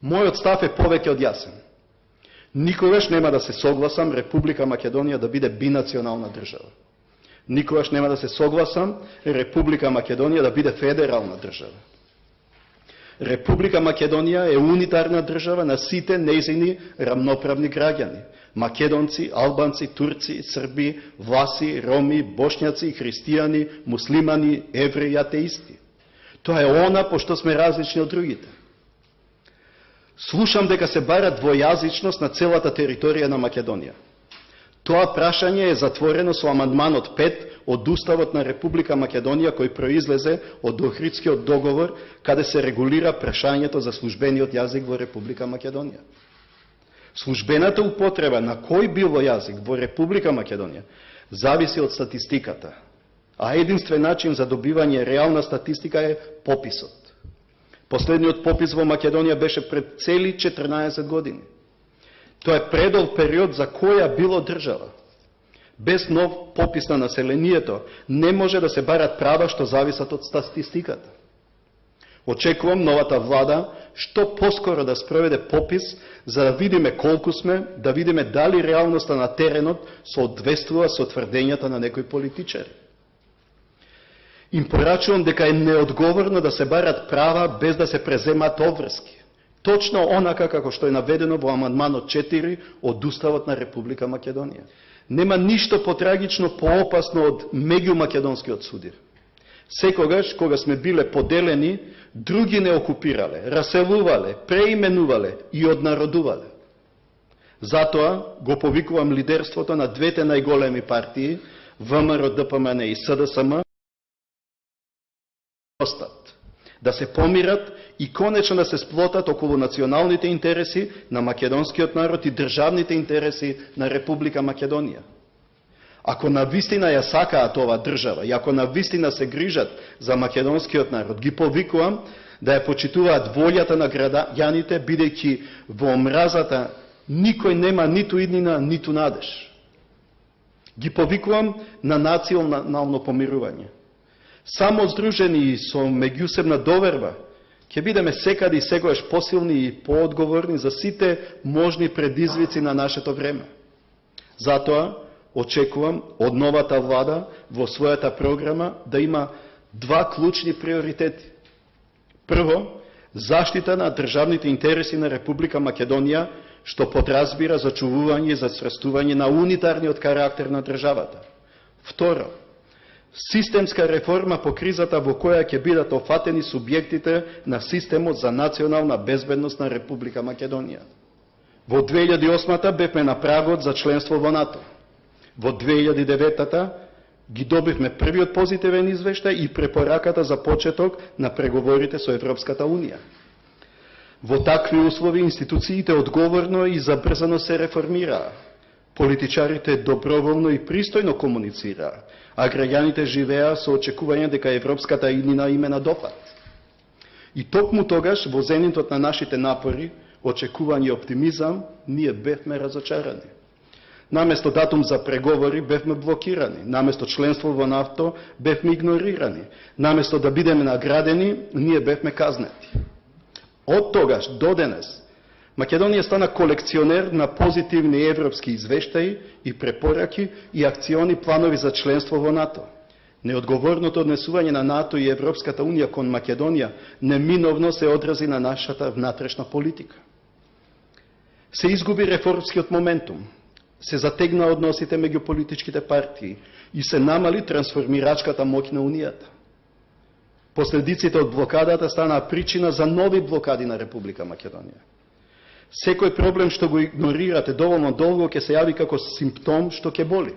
Мојот став е повеќе од јасен. Никогаш нема да се согласам Република Македонија да биде бинационална држава. Никогаш нема да се согласам Република Македонија да биде федерална држава. Република Македонија е унитарна држава на сите нејзини рамноправни граѓани. Македонци, албанци, турци, срби, власи, роми, бошњаци, христијани, муслимани, евреи, атеисти. Тоа е она пошто сме различни од другите. Слушам дека се бара двојазичност на целата територија на Македонија. Тоа прашање е затворено со амандманот 5 од Уставот на Република Македонија кој произлезе од Охридскиот договор, каде се регулира прашањето за службениот јазик во Република Македонија. Службената употреба на кој било јазик во Република Македонија зависи од статистиката, а единствен начин за добивање реална статистика е пописот. Последниот попис во Македонија беше пред цели 14 години. Тоа е предол период за која било држава. Без нов попис на населението не може да се барат права што зависат од статистиката. Очекувам новата влада што поскоро да спроведе попис за да видиме колку сме, да видиме дали реалноста на теренот соодветствува со тврдењата на некои политичари. Им порачувам дека е неодговорно да се барат права без да се преземат обврски. Точно онака како што е наведено во амандманот 4 од Уставот на Република Македонија. Нема ништо потрагично, поопасно од меѓумакедонскиот судир. Секогаш, кога сме биле поделени, други не окупирале, раселувале, преименувале и однародувале. Затоа го повикувам лидерството на двете најголеми партии, ВМРО, ДПМН и СДСМ, да се помират и конечно да се сплотат околу националните интереси на македонскиот народ и државните интереси на Република Македонија. Ако навистина ја сакаат ова држава и ако навистина се грижат за македонскиот народ, ги повикувам да ја почитуваат волјата на граѓаните, бидејќи во омразата никој нема ниту иднина, ниту надеж. Ги повикувам на национално помирување. Само здружени со меѓусебна доверба, ќе бидеме секаде и секогаш посилни и поодговорни за сите можни предизвици на нашето време. Затоа, очекувам од новата влада во својата програма да има два клучни приоритети. Прво, заштита на државните интереси на Република Македонија, што подразбира зачувување и зацврстување на унитарниот карактер на државата. Второ, системска реформа по кризата во која ќе бидат офатени субјектите на системот за национална безбедност на Република Македонија. Во 2008-та бевме на прагот за членство во НАТО. Во 2009-та ги добивме првиот позитивен извештај и препораката за почеток на преговорите со Европската Унија. Во такви услови институциите одговорно и забрзано се реформираа. Политичарите доброволно и пристојно комуницираа, а граѓаните живеа со очекување дека европската иднина им е на допад. И токму тогаш, во зенитот на нашите напори, очекување и оптимизам, ние бевме разочарани. Наместо датум за преговори, бевме блокирани. Наместо членство во НАТО, бевме игнорирани. Наместо да бидеме наградени, ние бевме казнети. Од тогаш до денес, Македонија стана колекционер на позитивни европски извештаи и препораки и акциони планови за членство во НАТО. Неодговорното однесување на НАТО и Европската Унија кон Македонија неминовно се одрази на нашата внатрешна политика. Се изгуби реформскиот моментум, се затегна односите меѓу политичките партии и се намали трансформирачката моќ на Унијата. Последиците од блокадата станаа причина за нови блокади на Република Македонија. Секој проблем што го игнорирате доволно долго ќе се јави како симптом што ќе боли.